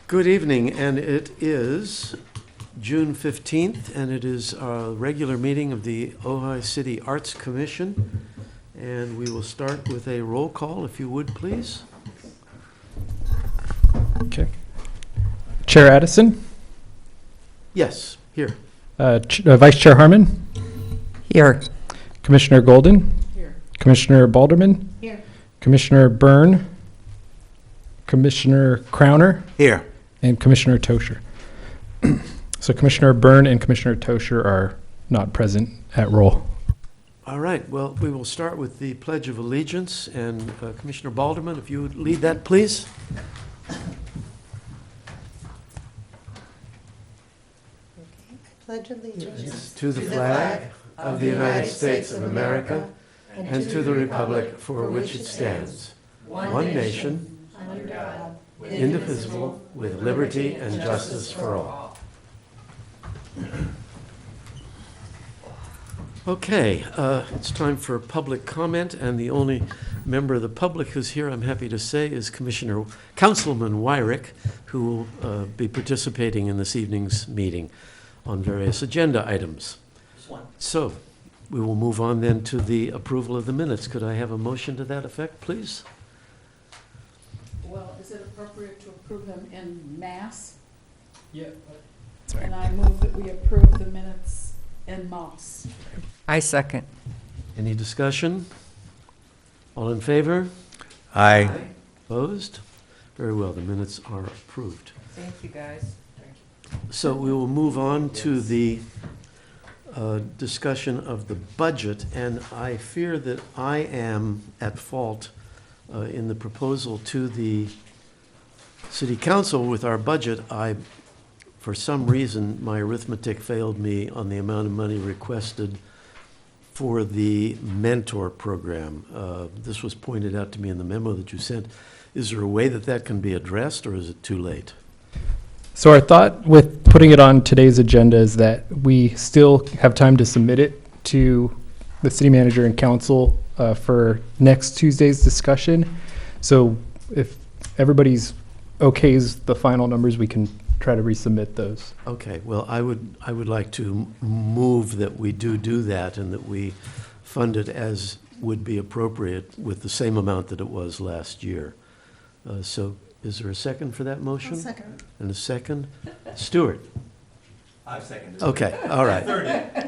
Good evening, and it is June 15th, and it is our regular meeting of the Ojai City Arts Commission. And we will start with a roll call, if you would, please. Okay. Chair Addison? Yes, here. Vice Chair Harmon? Here. Commissioner Golden? Here. Commissioner Balderman? Here. Commissioner Byrne? Commissioner Crowner? Here. And Commissioner Tosher. So Commissioner Byrne and Commissioner Tosher are not present at roll. All right, well, we will start with the Pledge of Allegiance, and Commissioner Balderman, if you would lead that, please. Pledge allegiance To the flag of the United States of America and to the republic for which it stands, one nation, under God, indivisible, with liberty and justice for all. Okay, it's time for public comment, and the only member of the public who's here, I'm happy to say, is Councilman Wyrick, who will be participating in this evening's meeting on various agenda items. So we will move on then to the approval of the minutes. Could I have a motion to that effect, please? Well, is it appropriate to approve them in mass? Yeah. And I move that we approve the minutes en masse. I second. Any discussion? All in favor? Aye. Opposed? Very well, the minutes are approved. Thank you, guys. So we will move on to the discussion of the budget, and I fear that I am at fault in the proposal to the City Council with our budget. For some reason, my arithmetic failed me on the amount of money requested for the mentor program. This was pointed out to me in the memo that you sent. Is there a way that that can be addressed, or is it too late? So our thought with putting it on today's agenda is that we still have time to submit it to the city manager and council for next Tuesday's discussion. So if everybody's okays the final numbers, we can try to resubmit those. Okay, well, I would like to move that we do that, and that we fund it as would be appropriate with the same amount that it was last year. So is there a second for that motion? I'll second. And a second? Stuart? I've seconded. Okay, all right.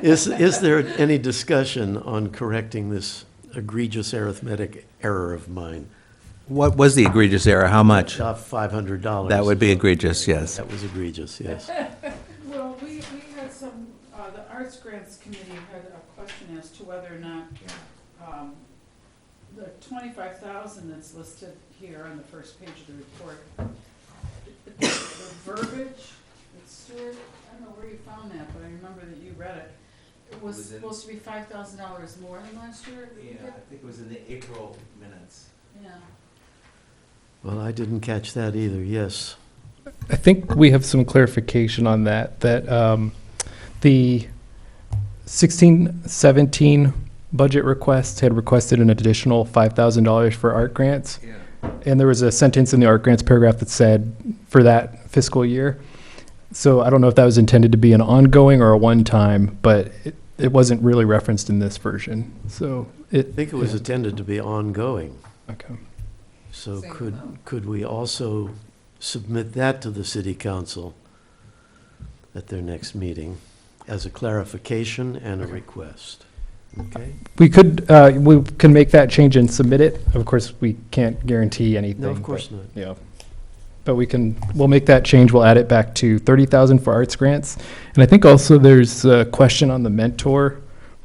Is there any discussion on correcting this egregious arithmetic error of mine? What was the egregious error? How much? $500. That would be egregious, yes. That was egregious, yes. Well, we had some, the Arts Grants Committee had a question as to whether or not the 25,000 that's listed here on the first page of the report, the verbiage, Stuart, I don't know where you found that, but I remember that you read it. It was supposed to be $5,000 more than last year? Yeah, I think it was in the April minutes. Yeah. Well, I didn't catch that either, yes. I think we have some clarification on that the 16-17 budget request had requested an additional $5,000 for art grants. Yeah. And there was a sentence in the art grants paragraph that said for that fiscal year. So I don't know if that was intended to be an ongoing or a one-time, but it wasn't really referenced in this version. So I think it was intended to be ongoing. Okay. So could we also submit that to the city council at their next meeting as a clarification and a request? Okay? We can make that change and submit it. Of course, we can't guarantee anything. No, of course not. Yeah. But we'll make that change. We'll add it back to 30,000 for arts grants. And I think also there's a question on the mentor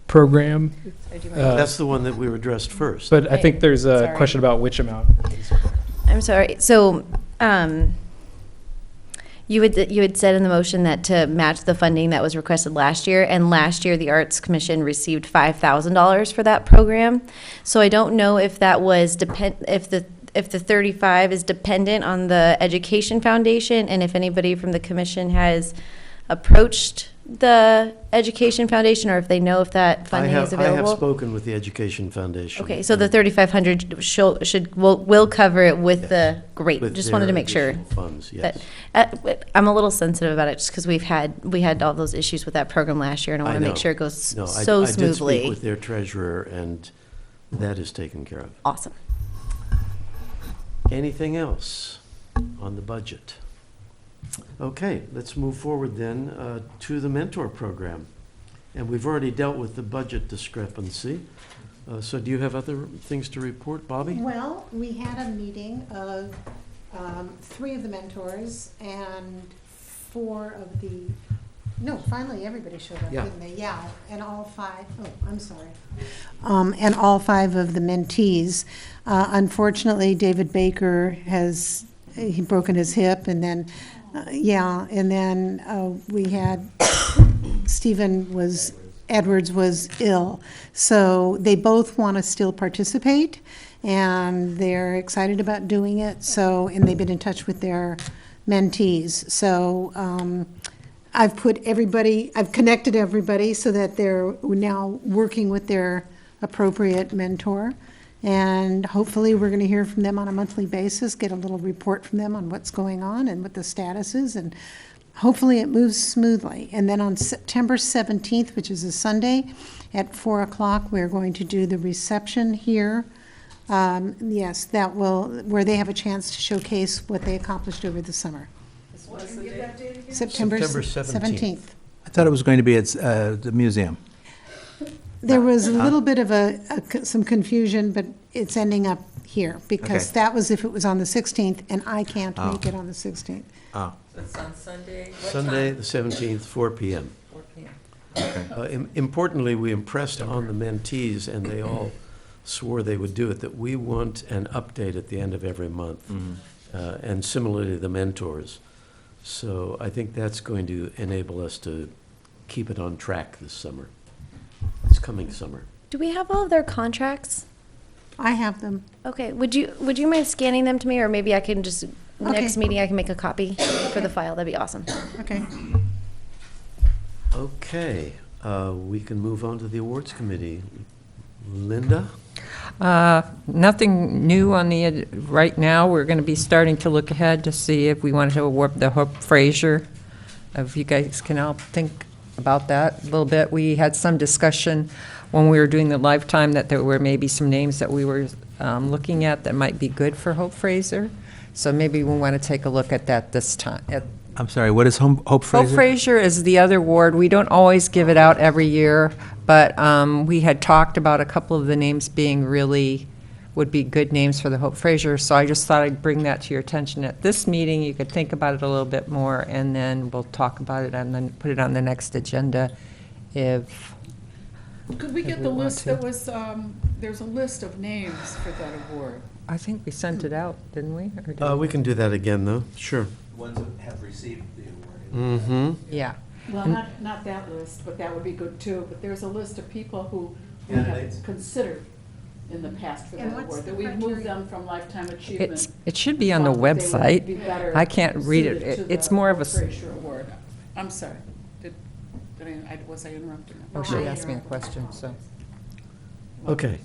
program. That's the one that we were addressed first. But I think there's a Sorry. question about which amount. I'm sorry. So, you had said in the motion that to match the funding that was requested last year, and last year the Arts Commission received $5,000 for that program. So I don't know if that was if the 35 is dependent on the Education Foundation, and if anybody from the commission has approached the Education Foundation, or if they know if that funding is I have available? spoken with the Education Foundation. Okay, so the 3,500 will cover it with the, great, With just wanted to their make sure. additional funds, that- yes. I'm a little sensitive about it, just because we had all those issues with that program last year, and I want to know. make sure it goes No, so I did speak smoothly. with their treasurer, and that is taken care of. Awesome. Anything else on the budget? Okay, let's move forward then to the mentor program. And we've already dealt with the budget discrepancy. So do you have other things to report, Bobby? Well, we had a meeting of 3 of the mentors and 4 of the, no, finally, everybody showed up, Yeah. didn't they? Yeah, and all 5, oh, I'm sorry. And all 5 of the mentees. Unfortunately, David Baker he broken his hip, and then, and then we had, Edwards was ill. So they both want to still participate, and they're excited about doing it. So, and they've been in touch with their mentees. So I've connected everybody so that they're now working with their appropriate mentor. And hopefully, we're going to hear from them on a monthly basis, get a little report from them on what's going on and what the status is, and hopefully it moves smoothly. And then on September 17th, which is a Sunday, at 4 o'clock, we're going to do the reception here. Yes, where they have a chance to showcase what they accomplished over the summer. Can you give that date again? September September 17th. I thought it was going to be at the museum. There was a little bit of some confusion, but it's ending up here, because Okay. that was if it was on the 16th, and I can't Oh. make it on the 16th. Oh, It's on Sunday. What Sunday, time? the 17th, 4 p.m. 4 p.m. okay. Importantly, we impressed on the mentees, and they all swore they would do it, that we want an update at the end of every month, and similarly the mentors. So I think that's going to enable us to keep it on track this summer, this coming summer. Do we have all of their contracts? I have them. Okay, would you mind scanning them to me, or maybe I can just, next Okay. meeting, I can make a copy for the file, that'd be awesome. Okay. Okay, we can move on to the awards committee. Linda? Nothing new on the, right now. We're going to be starting to look ahead to see if we want to award the Hope Fraser. If you guys can all think about that a little bit. We had some discussion when we were doing the lifetime that there were maybe some names that we were looking at that might be good for Hope Fraser. So maybe we want to take a look at that this time. I'm sorry, what is Hope Fraser? Hope Fraser is the other award. We don't always give it out every year, but we had talked about a couple of the names being would be good names for the Hope Fraser, so I just thought I'd bring that to your attention at this meeting. You could think about it a little bit more, and then we'll talk about it and then put it on the next agenda if, Could we If get we the want list to. that was, there's a list of names for that award. I think we sent it out, didn't we? Or did We can do that again, though, sure. Ones that have received the award. Mm-hmm. Yeah. Well, not that list, but that would be good too. But there's a list of people who we Candidates. have considered in the past for And that what's award, the that we've moved criteria? them from lifetime achievement. It should be on the thought that they would be website. better I can't read it. suited to It's the more of a Hope s- Fraser Award. I'm sorry. Was I interrupting? Oh, she asked me a question, so. Okay,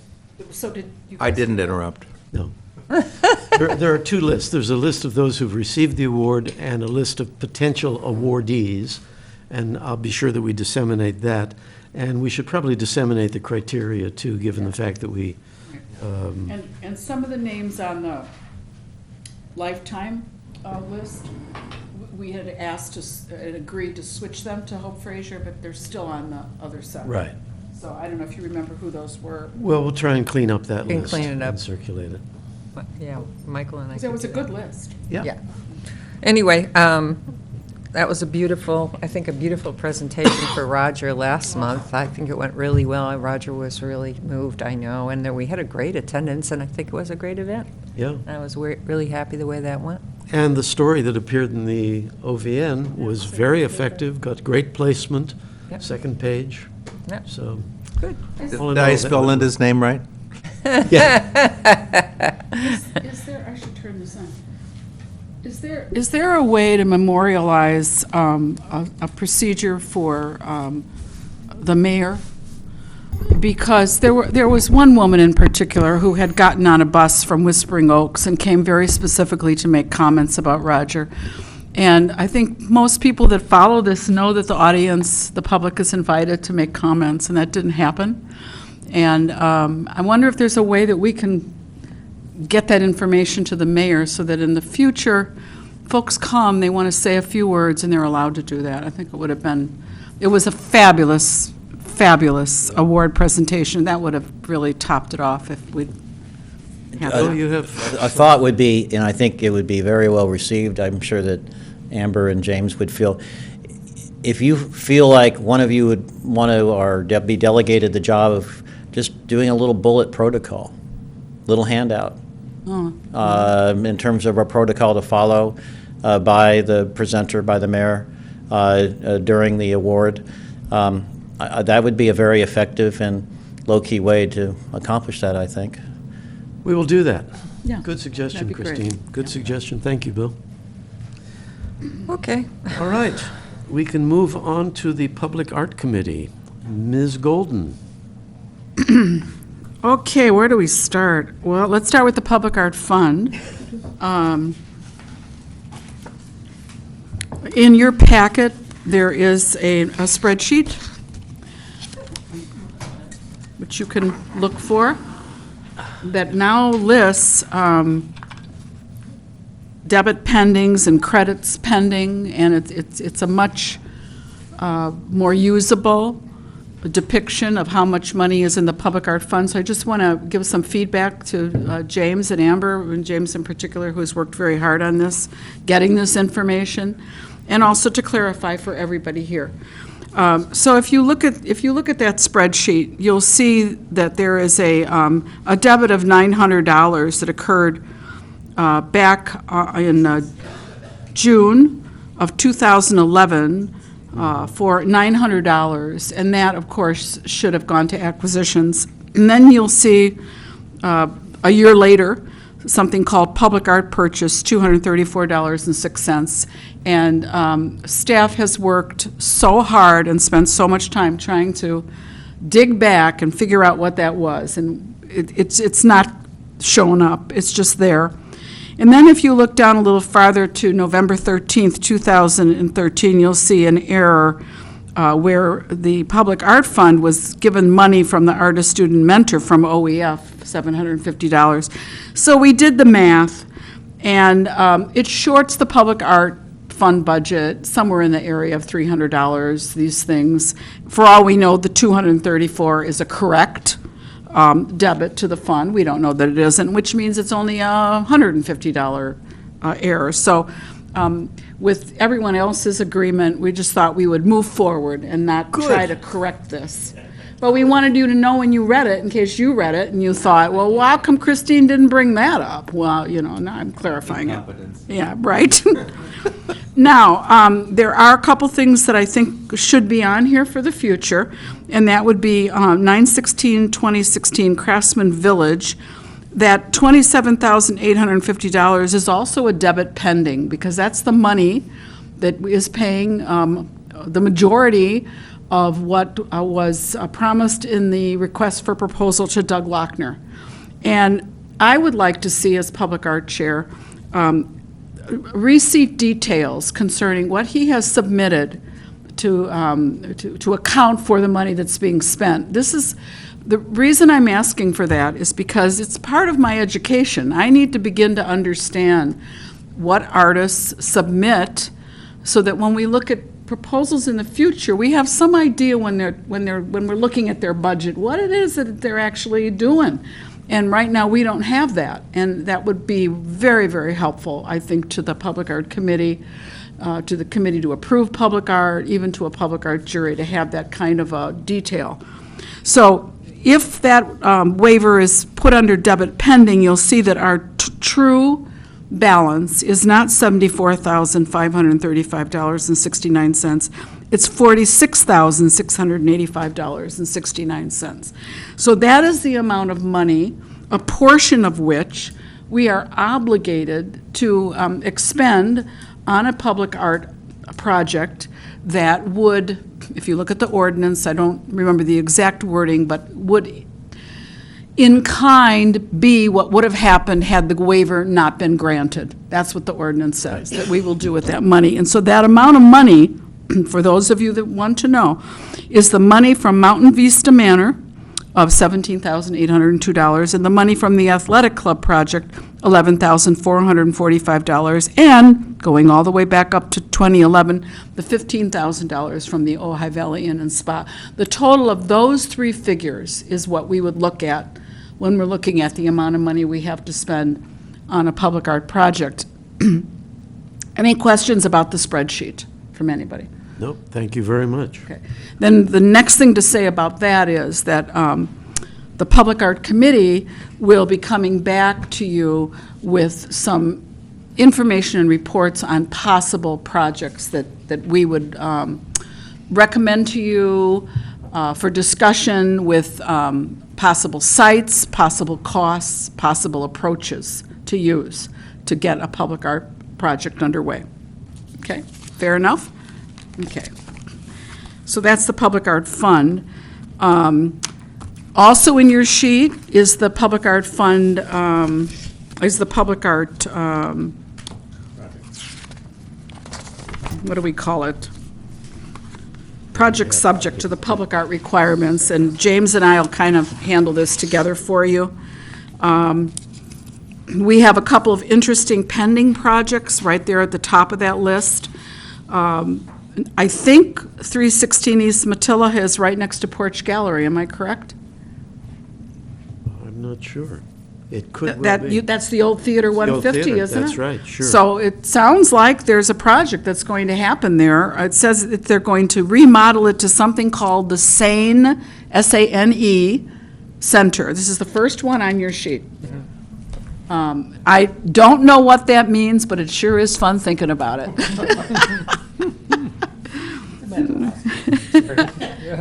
So did you? I guys- didn't interrupt. no. There are two lists. There's a list of those who've received the award and a list of potential awardees, and I'll be sure that we disseminate that. And we should probably disseminate the criteria too, given the fact that we, And some of the names on the lifetime list, we had asked and agreed to switch them to Hope Fraser, but they're still on the other side. right. So I don't know if you remember who those were. Well, we'll try and clean up that Can list. clean it up. And circulate it. Yeah, Michael and I. 'Cause it could was a do that. good list. Yeah. Anyway, that was a beautiful presentation for Roger last month. I think it went really well. Roger was really moved, I know, and then we had a great attendance, and I think it was a great event. Yeah. I was really happy the way that went. And the story that appeared in the OVN was very effective, got great placement, Yep. second page, Yep. so. Good. Did all in I all, spell that- Linda's name right? Yeah, Is there, I should turn this on. Is there a way to memorialize a procedure for the mayor? Because there was one woman in particular who had gotten on a bus from Whispering Oaks and came very specifically to make comments about Roger. And I think most people that follow this know that the audience, the public is invited to make comments, and that didn't happen. And I wonder if there's a way that we can get that information to the mayor so that in the future, folks come, they want to say a few words, and they're allowed to do that. I think it was a fabulous award presentation. That would have really topped it off if we'd had Oh, that. you have, A thought would be, and I think it would be very well received, I'm sure that Amber and James would feel, if you feel like one of you would want to, or be delegated the job of just doing a little bullet protocol, little handout, in terms of a protocol to follow by the presenter, by the mayor, during the award, that would be a very effective and low-key way to accomplish that, I think. we will do that. Yeah, Good suggestion, that'd be great. Christine. Good suggestion. Thank you, Bill. Okay. All right, we can move on to the Public Art Committee. Ms. Golden. Okay, where do we start? Well, let's start with the Public Art Fund. In your packet, there is a spreadsheet which you can look for that now lists debit pendings and credits pending, and it's a much more usable depiction of how much money is in the Public Art Fund. So I just want to give some feedback to James and Amber, and James in particular, who's worked very hard on this, getting this information, and also to clarify for everybody here. So if you look at that spreadsheet, you'll see that there is a debit of $900 that occurred back in June of 2011 for $900, and that, of course, should have gone to acquisitions. And then you'll see a year later, something called Public Art Purchase, $234.06. And staff has worked so hard and spent so much time trying to dig back and figure out what that was. And it's not shown up, it's just there. And then if you look down a little farther to November 13th, 2013, you'll see an error where the Public Art Fund was given money from the Artist Student Mentor from OEF, $750. So we did the math, and it shorts the Public Art Fund budget somewhere in the area of $300, these things. For all we know, the $234 is a correct debit to the fund. We don't know that it isn't, which means it's only a $150 error. So with everyone else's agreement, we just thought we would move forward and not try to correct this. But we wanted you to know when you read it, in case you read it and you thought, well, how come Christine didn't bring that up? Well, now I'm clarifying it. Yeah, right. Now, there are a couple things that I think should be on here for the future, and that would be 9/16/2016 Craftsman Village. That $27,850 is also a debit pending, because that's the money that is paying the majority of what was promised in the request for proposal to Doug Lochner. And I would like to see, as Public Art Chair, receipt details concerning what he has submitted to account for the money that's being spent. This is, the reason I'm asking for that is because it's part of my education. I need to begin to understand what artists submit so that when we look at proposals in the future, we have some idea when we're looking at their budget, what it is that they're actually doing. And right now, we don't have that, and that would be very, very helpful, I think, to the Public Art Committee, to the committee to approve public art, even to a public art jury to have that kind of a detail. So if that waiver is put under debit pending, you'll see that our true balance is not $74,535.69. It's $46,685.69. So that is the amount of money, a portion of which we are obligated to expend on a public art project that would, if you look at the ordinance, I don't remember the exact wording, but would in kind be what would have happened had the waiver not been granted. That's what the ordinance says, that we will do with that money. And so that amount of money, for those of you that want to know, is the money from Mountain Vista Manor of $17,802, and the money from the Athletic Club project, $11,445, and going all the way back up to 2011, the $15,000 from the Ojai Valley Inn and Spa. The total of those three figures is what we would look at when we're looking at the amount of money we have to spend on a public art project. Any questions about the spreadsheet from anybody? Nope, thank you very much. Okay. Then the next thing to say about that is that the Public Art Committee will be coming back to you with some information and reports on possible projects that we would recommend to you for discussion with possible sites, possible costs, possible approaches to use to get a public art project underway. Okay, fair enough? Okay. So that's the Public Art Fund. Also in your sheet is the Public Art Fund, is the Public Art, what do we call it? Project subject to the public art requirements, and James and I will kind of handle this together for you. We have a couple of interesting pending projects right there at the top of that list. I think 316 East Matilla is right next to Porch Gallery, am I correct? I'm not sure. It could well be. That's the old Theater The old 150, theater, isn't it? that's right, sure. So it sounds like there's a project that's going to happen there. It says that they're going to remodel it to something called the SANE, S-A-N-E, Center. This is the first one on your sheet. I don't know what that means, but it sure is fun thinking about it.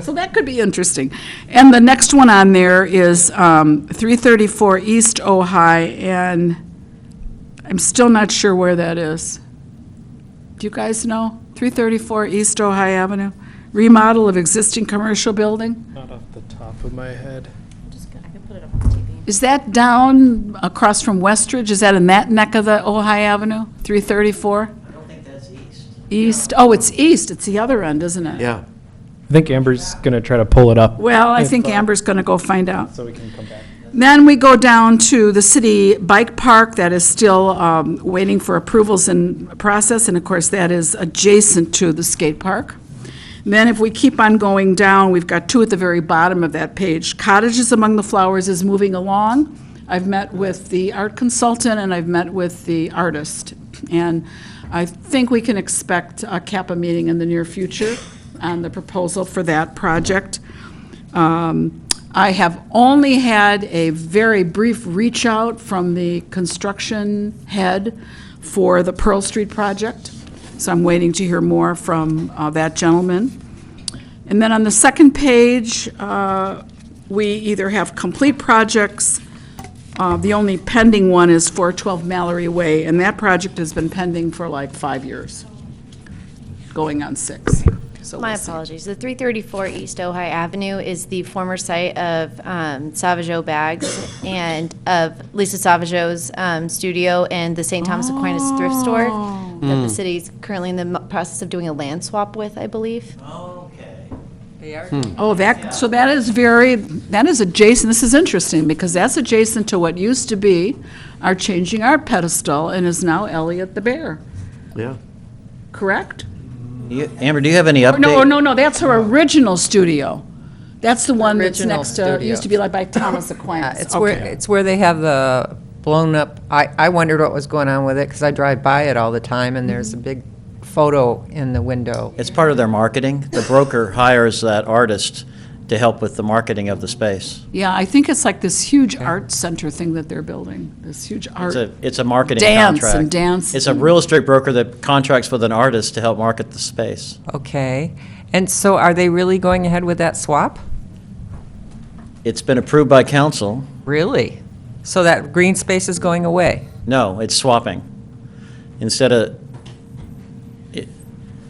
So that could be interesting. And the next one on there is 334 East Ojai, and I'm still not sure where that is. Do you guys know? 334 East Ojai Avenue? Remodel of existing commercial building? Not off the top of my head. I can put it up on TV. Is that down across from Westridge? Is that in that neck of the Ojai Avenue? 334? I don't think that's east. East? Oh, it's east. It's the other end, isn't it? Yeah, I think Amber's going to try to pull it up. Well, I If, think Amber's going to go find out. So we can come back. Then we go down to the city bike park that is still waiting for approvals in process, and of course, that is adjacent to the skate park. And then if we keep on going down, we've got two at the very bottom of that page. Cottages Among the Flowers is moving along. I've met with the art consultant and I've met with the artist. And I think we can expect a CAPA meeting in the near future on the proposal for that project. I have only had a very brief reach out from the construction head for the Pearl Street project, so I'm waiting to hear more from that gentleman. And then on the second page, we either have complete projects, the only pending one is 412 Mallory Way, and that project has been pending for like 5 years, going on 6. So My we'll see. apologies. The 334 East Ojai Avenue is the former site of Savageau Bags and of Lisa Savageau's studio and the St. Thomas Aquinas thrift store that the city's currently in the process of doing a land swap with, I believe. Okay. Oh, that is adjacent, this is interesting, because that's adjacent to what used to be our Changing Art pedestal and is now Elliot the Bear, yeah. correct? Amber, do you have any update? No, that's her original studio. That's the one that's Original next to, it used to be studio. like by Thomas Aquinas. It's where they have the blown up, I wondered what was going on with it, because I drive by it all the time, and there's a big photo in the window. It's part of their marketing. The broker hires that artist to help with the marketing of the space. Yeah, I think it's like this huge art center thing that they're building, this huge art. It's a marketing Dance contract. and dance. It's a real estate broker that contracts with an artist to help market the space. Okay. And so are they really going ahead with that swap? It's been approved by council. Really? So that green space is going away? No, it's swapping. Instead of,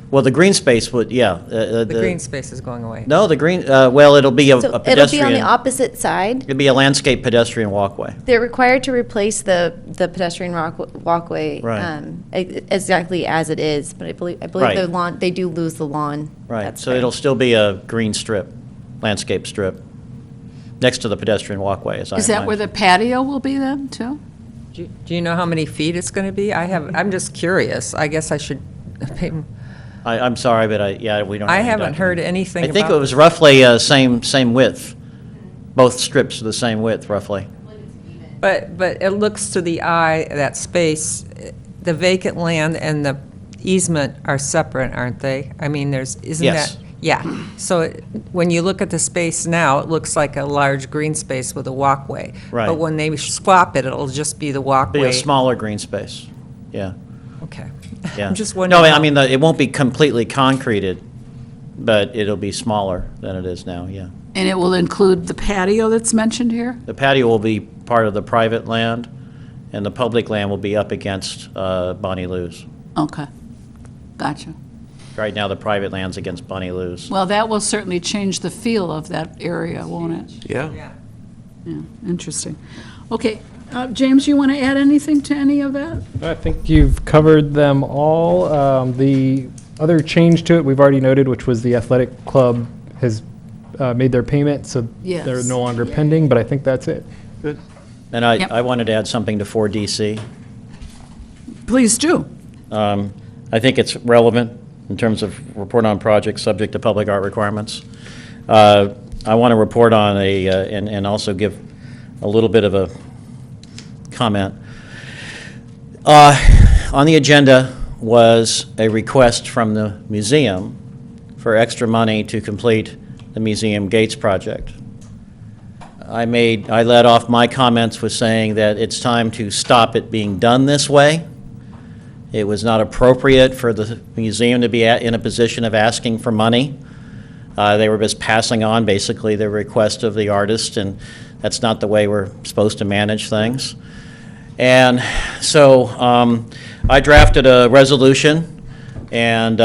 well, the green space would, yeah. The green space is going away? No, the green, well, it'll be a So it'll be pedestrian. on the opposite side. It'll be a landscape pedestrian walkway. They're required to replace the pedestrian walkway Right. exactly as it is, but I believe Right. the lawn, they do lose the lawn. Right, That's so fair. it'll still be a green strip, landscape strip, next to the pedestrian walkway, as I Is that where the imagine. patio will be then, too? Do you know how many feet it's going to be? I'm just curious. I guess I should pay. I'm sorry, but yeah, we don't. I have any haven't heard document. anything I about. think it was roughly same width. Both strips are the same width, roughly. But it looks to the eye, that space, the vacant land and the easement are separate, aren't they? I mean, isn't Yes. that? Yeah. So when you look at the space now, it looks like a large green space with a walkway. Right. But when they swap it, it'll just be the Be walkway. a smaller green space, yeah. Okay. Yeah. I'm just wondering. No, I how- mean, it won't be completely concreted, but it'll be smaller than it is now, yeah. And it will include the patio that's mentioned here? The patio will be part of the private land, and the public land will be up against Bonnie Lou's. Okay, gotcha. Right now, the private land's against Bonnie Lou's. Well, that will certainly change the feel of that area, won't it? Yeah. Yeah. Yeah, interesting. Okay, James, you want to add anything to any of that? I think you've covered them all. The other change to it, we've already noted, which was the athletic club has made their payment, so they're Yes. no longer pending, but I think that's it. Good. And Yep. I wanted to add something to 4DC. Please do. I think it's relevant in terms of report on projects subject to public art requirements. I want to report on and also give a little bit of a comment. On the agenda was a request from the museum for extra money to complete the Museum Gates project. I led off my comments with saying that it's time to stop it being done this way. It was not appropriate for the museum to be in a position of asking for money. They were just passing on basically the request of the artist, and that's not the way we're supposed to manage things. And so I drafted a resolution, and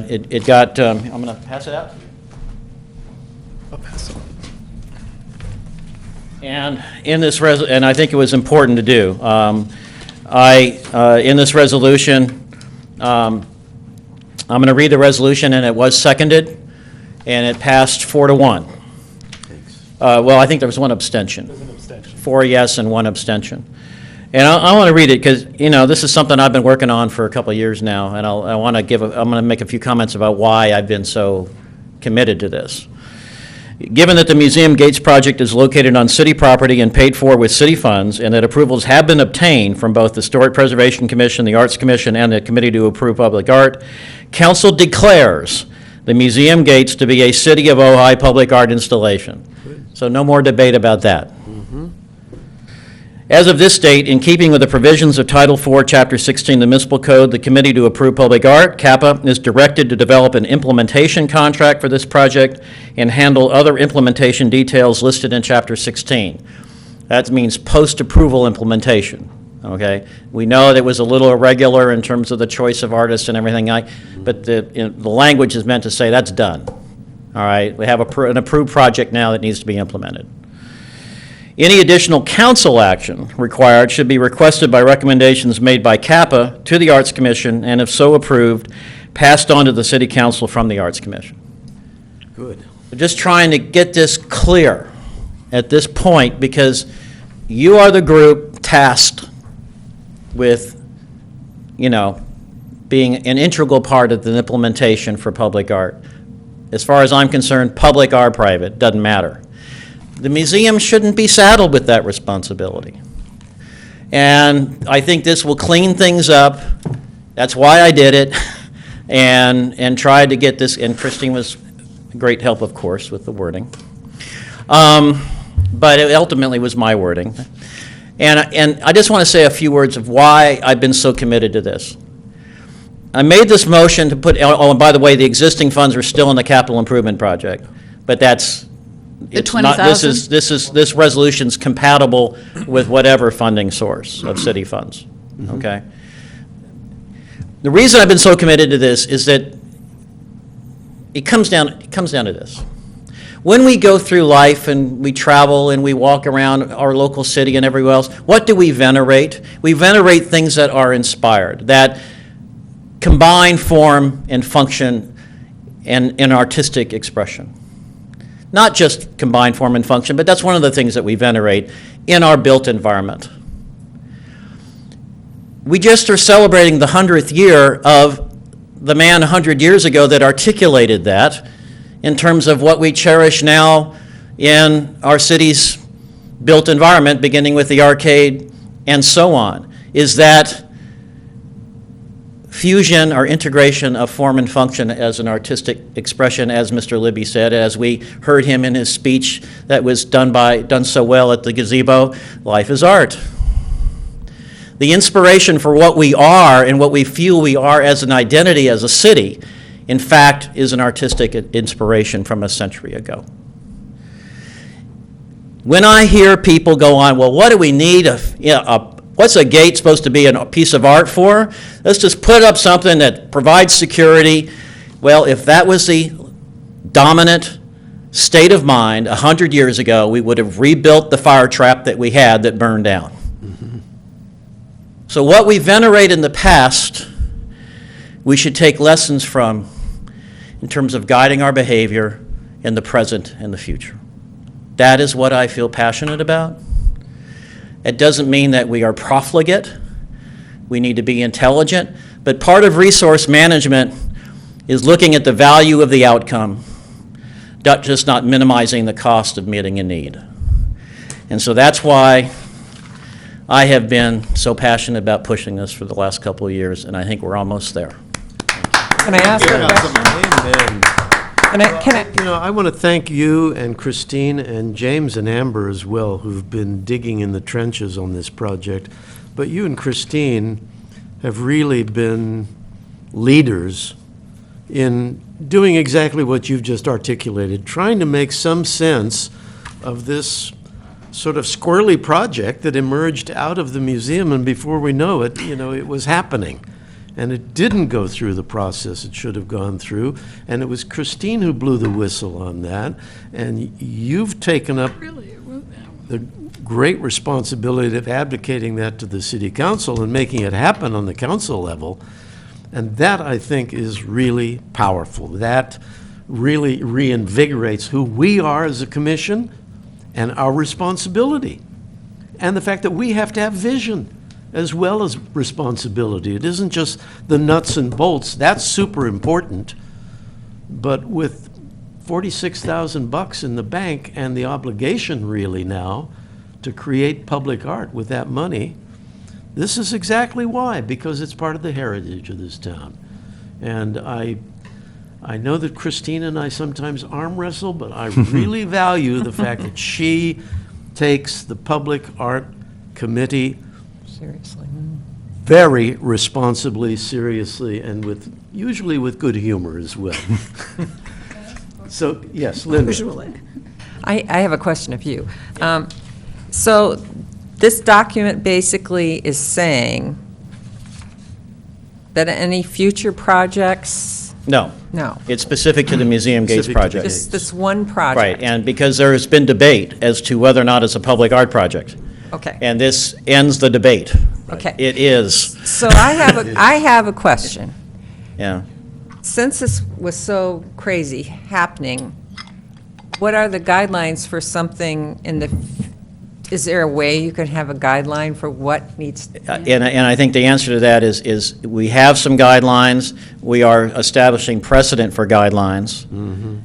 it got, I'm going to pass it out. And in this and I think it was important to do. In this resolution, I'm going to read the resolution, and it was seconded, and it passed 4-1. Well, I think there was one abstention. 4 yes and 1 abstention. And I want to read it because, this is something I've been working on for a couple of years now, and I want to I'm going to make a few comments about why I've been so committed to this. Given that the Museum Gates project is located on city property and paid for with city funds, and that approvals have been obtained from both the Historic Preservation Commission, the Arts Commission, and the Committee to Approve Public Art, Council declares the Museum Gates to be a City of Ojai public art installation. So no more debate about that. As of this date, in keeping with the provisions of Title IV, Chapter 16 of the Municipal Code, the Committee to Approve Public Art, CAPA, is directed to develop an implementation contract for this project and handle other implementation details listed in Chapter 16. That means post-approval implementation, okay? We know that it was a little irregular in terms of the choice of artists and everything, but the language is meant to say that's done, all right? We have an approved project now that needs to be implemented. Any additional council action required should be requested by recommendations made by CAPA to the Arts Commission, and if so approved, passed on to the City Council from the Arts Commission. Good. We're just trying to get this clear at this point because you are the group tasked with, being an integral part of the implementation for public art. As far as I'm concerned, public or private, doesn't matter. The museum shouldn't be saddled with that responsibility. And I think this will clean things up. That's why I did it, and tried to get this, and Christine was a great help, of course, with the wording. But it ultimately was my wording. And I just want to say a few words of why I've been so committed to this. I made this motion to put, and by the way, the existing funds are still in the capital improvement project, but that's it's not, this resolution's compatible with whatever funding source of city funds, okay? The reason I've been so committed to this is that it comes down to this. When we go through life and we travel and we walk around our local city and everywhere else, what do we venerate? We venerate things that are inspired, that combine form and function and artistic expression. Not just combine form and function, but that's one of the things that we venerate in our built environment. We just are celebrating the 100th year of the man 100 years ago that articulated that in terms of what we cherish now in our city's built environment, beginning with the arcade and so on, is that fusion or integration of form and function as an artistic expression, as Mr. Libby said, as we heard him in his speech that was done so well at the gazebo. Life is art. The inspiration for what we are and what we feel we are as an identity as a city, in fact, is an artistic inspiration from a century ago. When I hear people go on, well, what do we need what's a gate supposed to be a piece of art for? Let's just put up something that provides security. Well, if that was the dominant state of mind 100 years ago, we would have rebuilt the fire trap that we had that burned down. So what we venerate in the past, we should take lessons from in terms of guiding our behavior in the present and the future. That is what I feel passionate about. It doesn't mean that we are profligate. We need to be intelligent. But part of resource management is looking at the value of the outcome, just not minimizing the cost of meeting a need. And so that's why I have been so passionate about pushing this for the last couple of years, and I think we're almost there. Can I ask a question? Amen. You know, I want to thank you and Christine and James and Amber as well, who've been digging in the trenches on this project. But you and Christine have really been leaders in doing exactly what you've just articulated, trying to make some sense of this sort of squirrely project that emerged out of the museum, and before we know it, you know, it was happening. And it didn't go through the process it should have gone through, and it was Christine who blew the whistle on that, and you've taken up the great responsibility of advocating that to the city council and making it happen on the council level, and that, I think, is really powerful. That really reinvigorates who we are as a commission and our responsibility, and the fact that we have to have vision as well as responsibility. It isn't just the nuts and bolts. That's super important. But with $46,000 in the bank and the obligation really now to create public art with that money, this is exactly why, because it's part of the heritage of this town. And I know that Christine and I sometimes arm wrestle, but I really value the fact that she takes the Public Art Committee Seriously. very responsibly, seriously, and usually with good humor as well. So, yes, Linda. I have a question of you. So this document basically is saying that any future projects? No. No. It's specific to the Museum Gates Specific to the project. Gates. This one project? Right, and because there has been debate as to whether or not it's a public art project. Okay. And this ends the debate. Okay. It is, So I have a question. yeah. Since this was so crazy happening, what are the guidelines for something is there a way you can have a guideline for what needs? And I think the answer to that is we have some guidelines. We are establishing precedent for guidelines.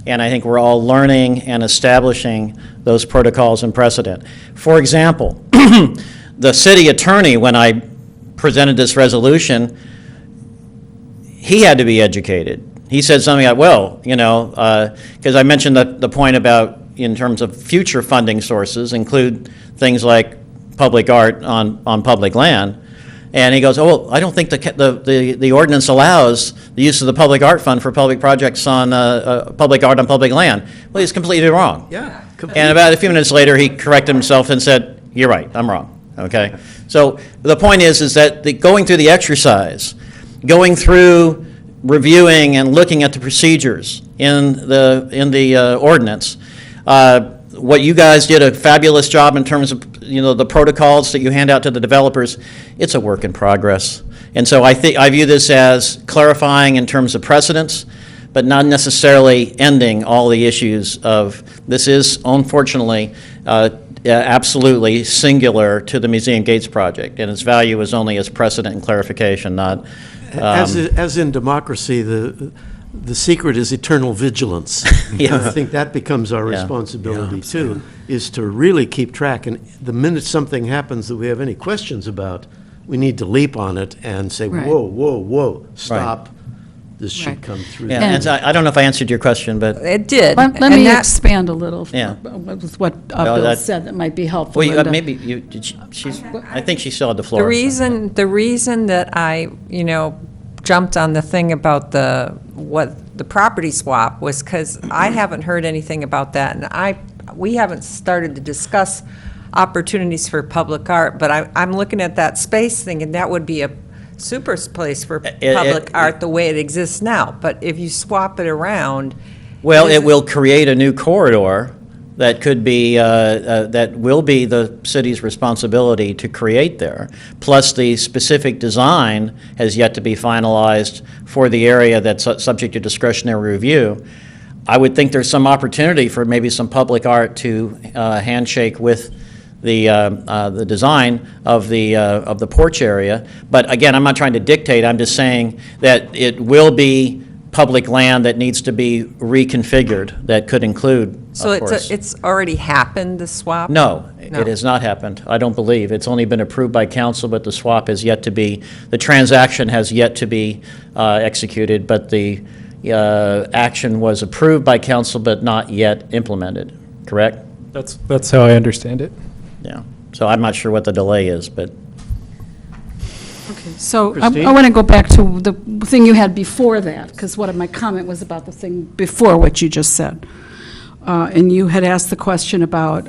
And I think we're all learning and establishing those protocols and precedent. For example, the city attorney, when I presented this resolution, he had to be educated. He said something like, well, you know, because I mentioned the point about in terms of future funding sources include things like public art on public land. And he goes, oh, well, I don't think the ordinance allows the use of the public art fund for public projects on public art on public land. Well, he's completely wrong. Yeah, And about a few minutes later, he corrected himself and said, "You're right, I'm wrong." Okay? So the point is that going through the exercise, going through reviewing and looking at the procedures in the ordinance, what you guys did a fabulous job in terms of, the protocols that you hand out to the developers. It's a work in progress. And so I view this as clarifying in terms of precedents, but not necessarily ending all the issues of, this is unfortunately absolutely singular to the Museum Gates project, and its value is only as precedent and clarification, not. As in democracy, the secret is eternal vigilance. Yeah. And I think that becomes our Yeah. responsibility too, is to really keep track. And the minute something happens that we have any questions about, we need to leap on it and say, Right. whoa, whoa, whoa, stop. This should Right. come through. Yeah, and so I don't know if I answered your question, but, It did. Let and me that- expand a little Yeah. with what Well, Bill that- said that might be helpful. well, Linda. maybe I think she still had the floor. The reason that I, jumped on the thing about the property swap was because I haven't heard anything about that, and we haven't started to discuss opportunities for public art, but I'm looking at that space thing, and that would be a super place for public art the way it exists now. But if you swap it around. Well, it will create a new corridor that could be, that will be the city's responsibility to create there. Plus, the specific design has yet to be finalized for the area that's subject to discretionary review. I would think there's some opportunity for maybe some public art to handshake with the design of the porch area. But again, I'm not trying to dictate, I'm just saying that it will be public land that needs to be reconfigured, that could include, So of course. it's already happened, the swap? No, No. it has not happened, I don't believe. It's only been approved by council, but the swap has yet to be, the transaction has yet to be executed, but the action was approved by council but not yet implemented, correct? That's how I understand it. Yeah, so I'm not sure what the delay is, but. So Christine? I want to go back to the thing you had before that, because what my comment was about the thing before what you just said. And you had asked the question about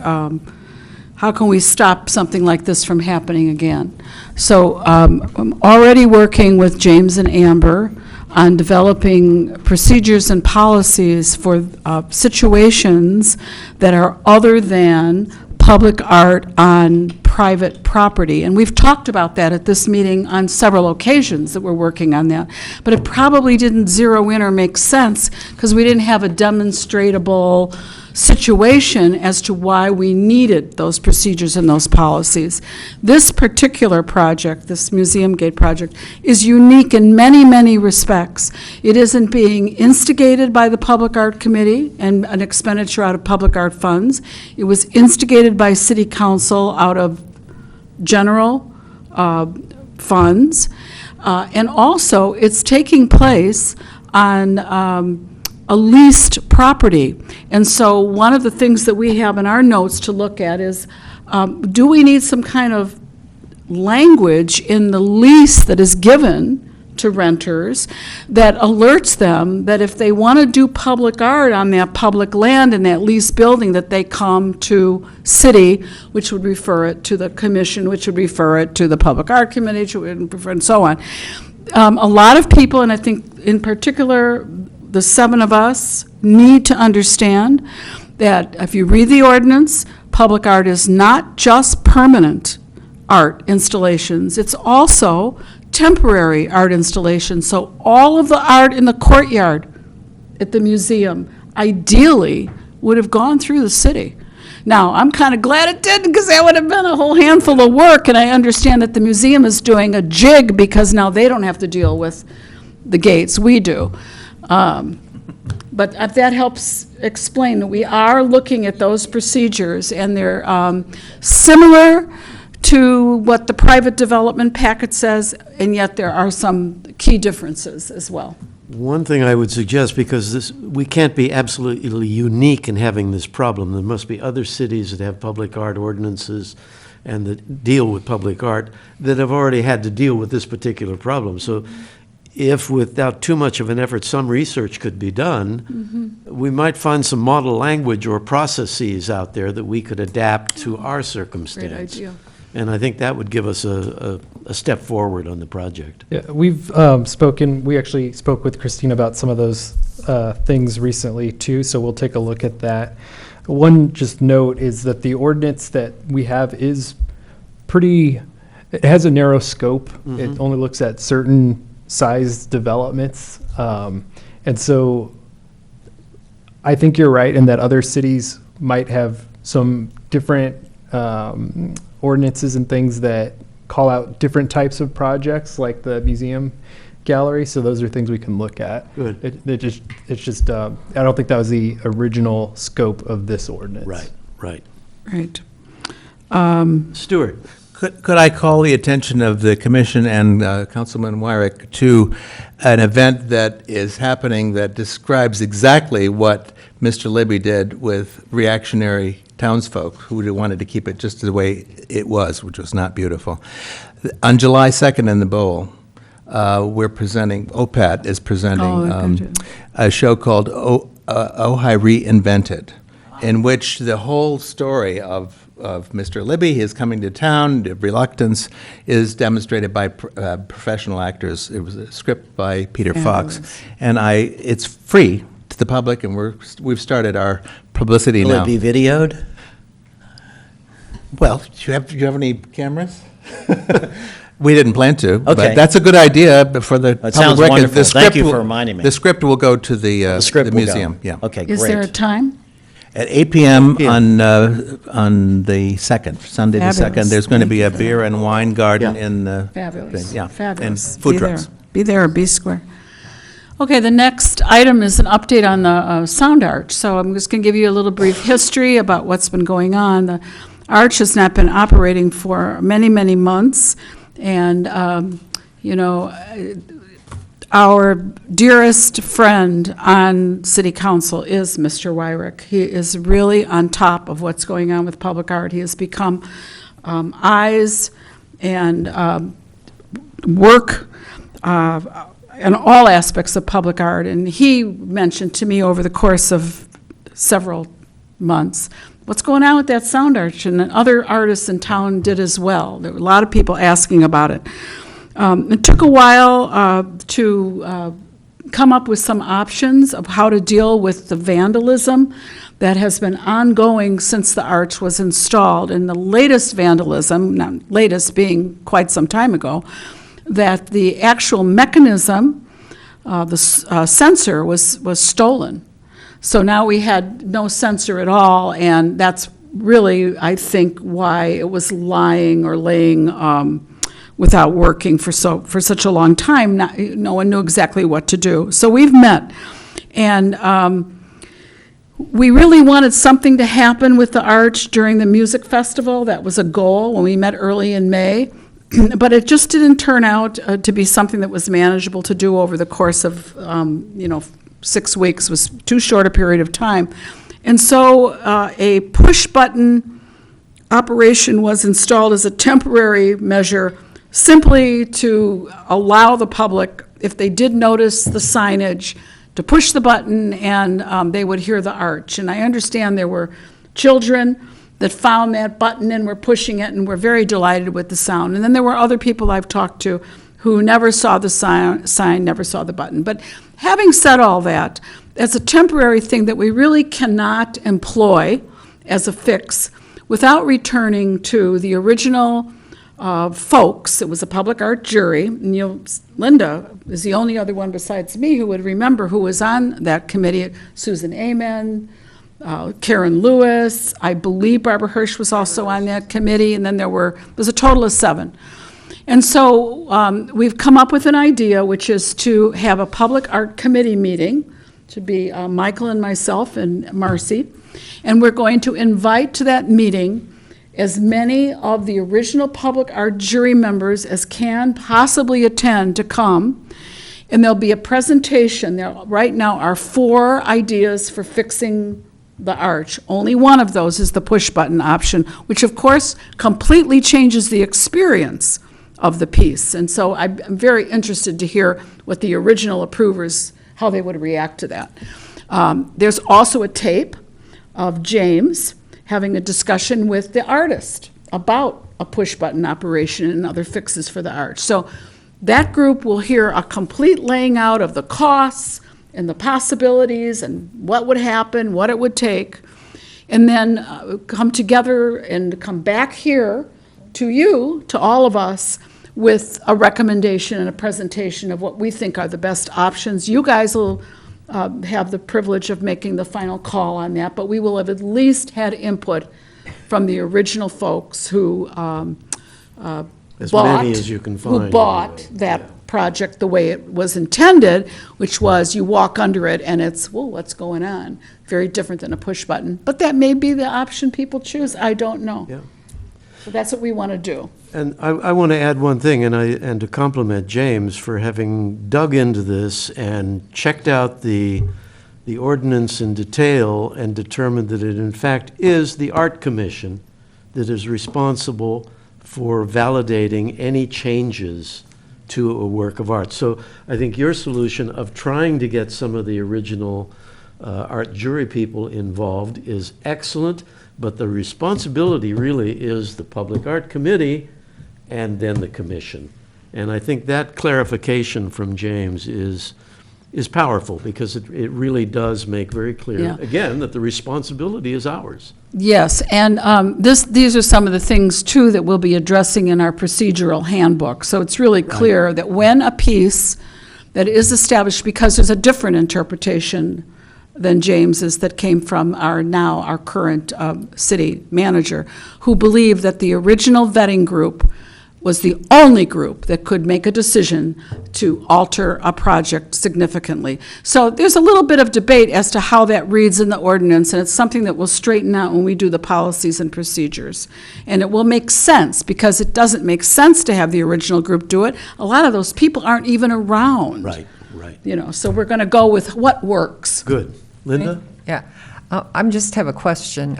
how can we stop something like this from happening again? So I'm already working with James and Amber on developing procedures and policies for situations that are other than public art on private property. And we've talked about that at this meeting on several occasions, that we're working on that. But it probably didn't zero in or make sense because we didn't have a demonstratable situation as to why we needed those procedures and those policies. This particular project, this Museum Gate project, is unique in many, many respects. It isn't being instigated by the Public Art Committee and an expenditure out of public art funds. It was instigated by City Council out of general funds. And also, it's taking place on a leased property. And so one of the things that we have in our notes to look at is, do we need some kind of language in the lease that is given to renters that alerts them that if they want to do public art on that public land in that leased building, that they come to city, which would refer it to the commission, which would refer it to the Public Art Committee, which would refer, and so on. A lot of people, and I think in particular the seven of us, need to understand that if you read the ordinance, public art is not just permanent art installations, it's also temporary art installations. So all of the art in the courtyard at the museum ideally would have gone through the city. Now, I'm kind of glad it didn't, because that would have been a whole handful of work, and I understand that the museum is doing a jig because now they don't have to deal with the gates, we do. But that helps explain that we are looking at those procedures, and they're similar to what the private development packet says, and yet there are some key differences as well. One thing I would suggest, because we can't be absolutely unique in having this problem. There must be other cities that have public art ordinances and that deal with public art that have already had to deal with this particular problem. So if without too much of an effort, some research could be done, we might find some model language or processes out there that we could adapt to our circumstance. idea. And I think that would give us a step forward on the project. Yeah, we've we actually spoke with Christine about some of those things recently too, so we'll take a look at that. One just note is that the ordinance that we have is it has a narrow scope. It only looks at certain size developments. And so I think you're right in that other cities might have some different ordinances and things that call out different types of projects, like the museum gallery. So those are things we can look at. Good. It's just I don't think that was the original scope of this ordinance. Right. Right. Stuart? Could I call the attention of the commission and Councilman Wyrick to an event that is happening that describes exactly what Mr. Libby did with reactionary townsfolk who wanted to keep it just the way it was, which was not beautiful. On July 2nd in the Bowl, we're presenting, OPAT is presenting a show called Ojai Reinvented, in which the whole story of Mr. Libby, his coming to town, the reluctance, is demonstrated by professional actors. It was a script by Peter Fox, and it's free to the public, and we've started our publicity Will now. it be videoed? Well, do you have any cameras? We didn't plan to, but Okay. that's a good idea for the public sounds record. wonderful. The Thank script you will- for reminding me. The script will go to the Script will go. museum. Yeah. Okay, Is there a great. time? At 8 p.m. on the 2nd, Sunday the 2nd, Fabulous. there's going to be a beer and wine garden Yeah. in the Fabulous. thing, yeah, Fabulous. and food Be there. trucks. Be there or be square. Okay, the next item is an update on the Sound Arch. So I'm just going to give you a little brief history about what's been going on. The Arch has not been operating for many, many months. And, our dearest friend on city council is Mr. Wyrick. He is really on top of what's going on with public art. He has become eyes and work in all aspects of public art. And he mentioned to me over the course of several months, what's going on with that Sound Arch? And other artists in town did as well. There were a lot of people asking about it. It took a while to come up with some options of how to deal with the vandalism that has been ongoing since the arch was installed. And the latest vandalism, not latest being quite some time ago, that the actual mechanism, the sensor was stolen. So now we had no sensor at all, and that's really, I think, why it was laying without working for such a long time. No one knew exactly what to do. So we've met, and we really wanted something to happen with the Arch during the music festival. That was a goal when we met early in May. But it just didn't turn out to be something that was manageable to do over the course of, 6 weeks was too short a period of time. And so a push-button operation was installed as a temporary measure simply to allow the public, if they did notice the signage, to push the button and they would hear the arch. And I understand there were children that found that button and were pushing it and were very delighted with the sound. And then there were other people I've talked to who never saw the sign, never saw the button. But having said all that, as a temporary thing that we really cannot employ as a fix without returning to the original folks. It was a public art jury, and Linda is the only other one besides me who would remember who was on that committee. Susan Amen, Karen Lewis, I believe Barbara Hirsch was also on that committee, and then there was a total of 7. And so we've come up with an idea, which is to have a public art committee meeting, to be Michael and myself and Marcy, and we're going to invite to that meeting as many of the original public art jury members as can possibly attend to come, and there'll be a presentation. There right now are 4 ideas for fixing the arch. Only one of those is the push-button option, which of course completely changes the experience of the piece. And so I'm very interested to hear what the original approvers, how they would react to that. There's also a tape of James having a discussion with the artist about a push-button operation and other fixes for the arch. So that group will hear a complete laying out of the costs and the possibilities and what would happen, what it would take, and then come together and come back here to you, to all of us, with a recommendation and a presentation of what we think are the best options. You guys will have the privilege of making the final call on that, but we will have at least had input from the original folks who As many as you can find. who bought that project the way it was intended, which was you walk under it and it's, whoa, what's going on? Very different than a push button. But that may be the option people choose. I don't know. Yeah. So that's what we want to do. And I want to add one thing, and to compliment James for having dug into this and checked out the ordinance in detail and determined that it in fact is the Art Commission that is responsible for validating any changes to a work of art. So I think your solution of trying to get some of the original art jury people involved is excellent, but the responsibility really is the Public Art Committee and then the commission. And I think that clarification from James is powerful, because it really does make very clear, Yeah. again, that the responsibility is ours. Yes, and these are some of the things, too, that we'll be addressing in our procedural handbook. So it's really clear that when a piece that is established, because there's a different interpretation than James's that came from our current city manager, who believed that the original vetting group was the only group that could make a decision to alter a project significantly. So there's a little bit of debate as to how that reads in the ordinance, and it's something that we'll straighten out when we do the policies and procedures. And it will make sense, because it doesn't make sense to have the original group do it. A lot of those people aren't even around. Right. So we're going to go with what works. Good. Linda? Yeah. I'm just have a question.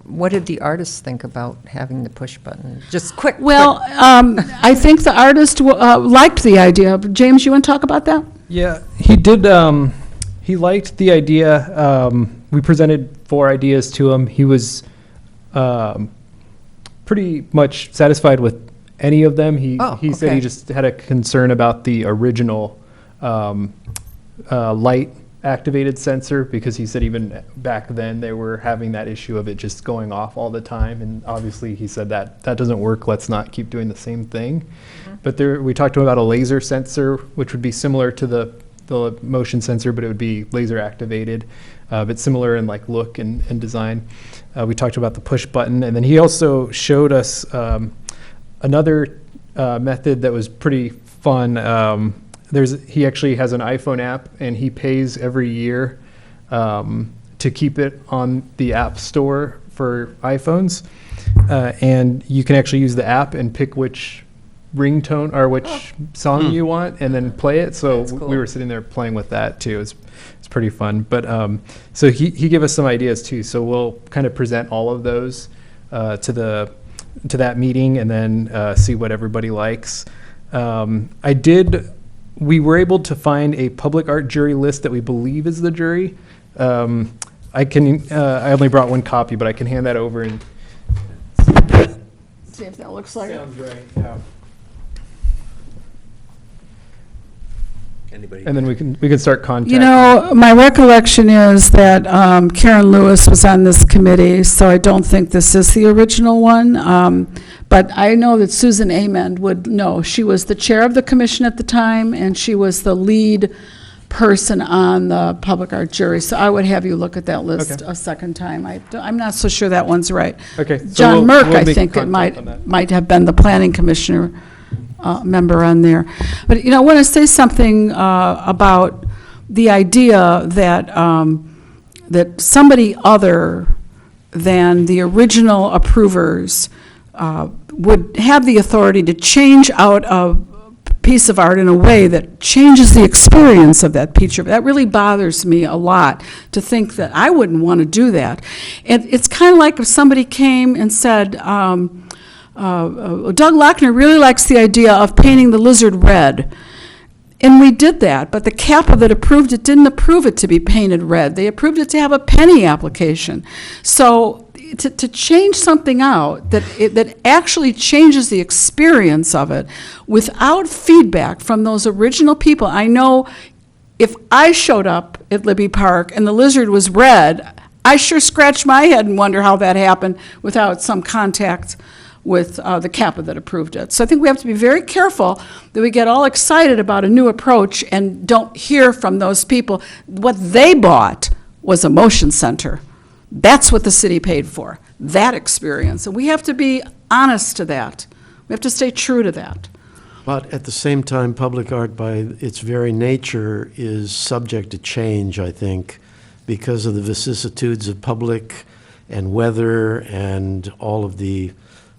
What did the artists think about having the push button? Just quick. Well, I think the artist liked the idea. James, you want to talk about that? Yeah, he did. He liked the idea. We presented 4 ideas to him. He was pretty much satisfied with any of them. He said he just had a concern about the original light activated sensor, because he said even back then they were having that issue of it just going off all the time, and obviously he said that doesn't work, let's not keep doing the same thing. But we talked to him about a laser sensor, which would be similar to the motion sensor, but it would be laser activated, but similar in like look and design. We talked about the push button, and then he also showed us another method that was pretty fun. He actually has an iPhone app, and he pays every year to keep it on the App Store for iPhones. And you can actually use the app and pick which ringtone or which song you want, and then play it. So Cool. we were sitting there playing with that too. It's pretty fun. But so he gave us some ideas too. So we'll kind of present all of those to that meeting, and then see what everybody likes. We were able to find a public art jury list that we believe is the jury. I only brought 1 copy, but I can hand that over and See if that looks like it. sounds right. Yeah. Anybody? And then we can start contacting. You know, my recollection is that Karen Lewis was on this committee, so I don't think this is the original one. But I know that Susan Amend would know. She was the chair of the commission at the time, and she was the lead person on the public art jury. So I would have you look at that list Okay. a second time. I'm not so sure that one's right. Okay. so John we'll Merck, I make think it contact on that. might have been the planning commissioner member on there. But, I want to say something about the idea that, that somebody other than the original approvers would have the authority to change out a piece of art in a way that changes the experience of that picture. That really bothers me a lot, to think that I wouldn't want to do that. And it's kind of like if somebody came and said, Doug Lochner really likes the idea of painting the lizard red. And we did that, but the CAPA that approved it didn't approve it to be painted red. They approved it to have a penny application. So to change something out that actually changes the experience of it without feedback from those original people. I know if I showed up at Libby Park and the lizard was red, I sure scratch my head and wonder how that happened without some contact with the CAPA that approved it. So I think we have to be very careful that we get all excited about a new approach and don't hear from those people. What they bought was a motion center. That's what the city paid for, that experience. And we have to be honest to that. We have to stay true to that. But at the same time, public art by its very nature is subject to change, I think, because of the vicissitudes of public and weather and all of the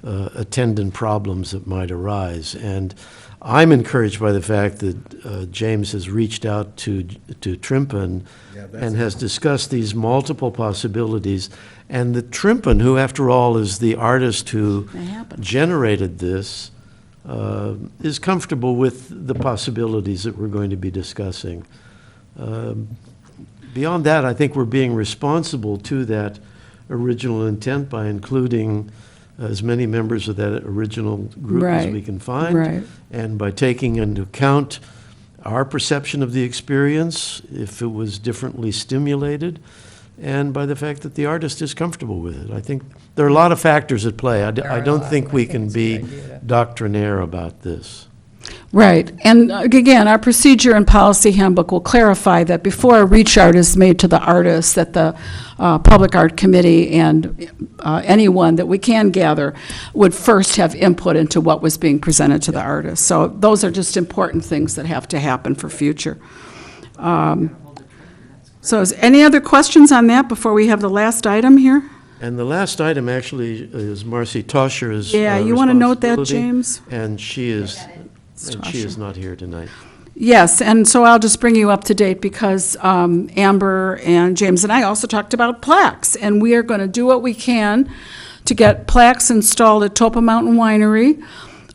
attendant problems that might arise. And I'm encouraged by the fact that James has reached out to Trimpen and has discussed these multiple possibilities. And that Trimpen, who after all is the artist who generated this, is comfortable with the possibilities that we're going to be discussing. Beyond that, I think we're being responsible to that original intent by including as many members of that original group as we can find, and by taking into account our perception of the experience, if it was differently stimulated, and by the fact that the artist is comfortable with it. I think there are a lot of factors at play. I don't think we can be doctrinaire about this. Right, and again, our procedure and policy handbook will clarify that before a reach out is made to the artist, that the Public Art Committee and anyone that we can gather would first have input into what was being presented to the artist. So those are just important things that have to happen for future. So is any other questions on that before we have the last item here? And the last item actually is Marcy Toscher's Yeah, you want to note that, responsibility, James? And she is not here tonight. Yes, and so I'll just bring you up to date because Amber and James and I also talked about plaques, and we are going to do what we can to get plaques installed at Topa Mountain Winery,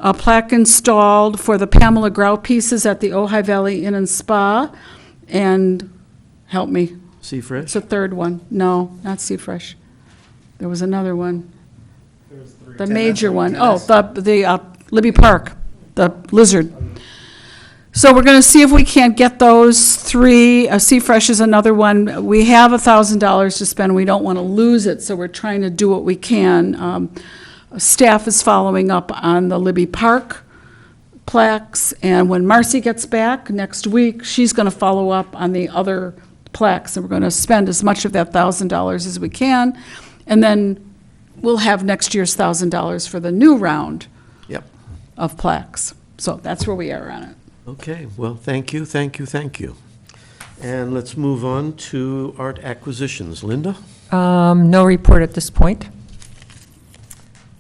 a plaque installed for the Pamela Grau pieces at the Ojai Valley Inn and Spa, and help me. Seafresh? It's a third one. No, not Seafresh. There was another one. The major one. Oh, the Libby Park, the lizard. So we're going to see if we can't get those three. Seafresh is another one. We have $1,000 to spend. We don't want to lose it, so we're trying to do what we can. Staff is following up on the Libby Park plaques, and when Marcy gets back next week, she's going to follow up on the other plaques, and we're going to spend as much of that $1,000 as we can, and then we'll have next year's $1,000 for the new round of plaques. So that's where we are on it. Okay, well, thank you. And let's move on to art acquisitions. Linda? No report at this point.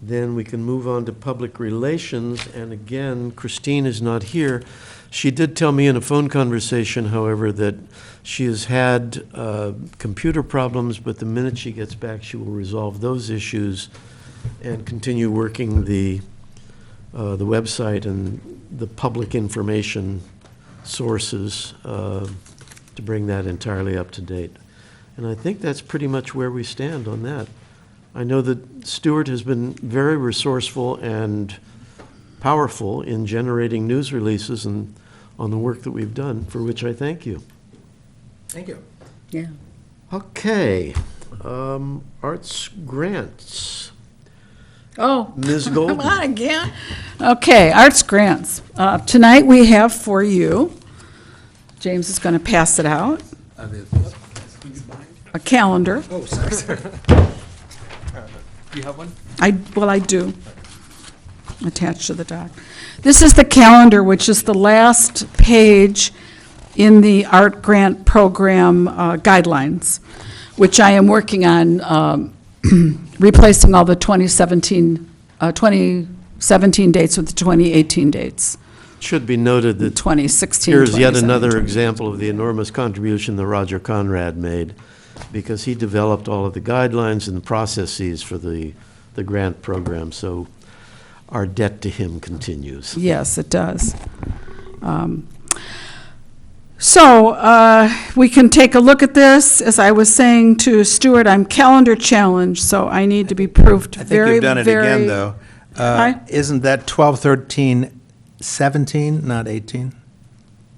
Then we can move on to public relations, and again, Christine is not here. She did tell me in a phone conversation, however, that she has had computer problems, but the minute she gets back, she will resolve those issues and continue working the website and the public information sources to bring that entirely up to date. And I think that's pretty much where we stand on that. I know that Stuart has been very resourceful and powerful in generating news releases and on the work that we've done, for which I thank you. Thank you. Yeah. Okay, arts grants. Oh. Ms. Golden. Come on again. Okay, arts grants. Tonight we have for you, James is going to pass it out, a calendar. Oh, sorry. Do you have one? I do, attached to the doc. This is the calendar, which is the last page in the art grant program guidelines, which I am working on replacing all the 2017 dates with the 2018 dates. Should be noted that 2016, here's yet 2017, another 2018. example of the enormous contribution that Roger Conrad made, because he developed all of the guidelines and the processes for the grant program. So our debt to him continues. Yes, it does. We can take a look at this. As I was saying to Stuart, I'm calendar challenged, so I need to be proved I think very, you've done it very. again, though. Hi? Isn't that 12/13/17, not 18?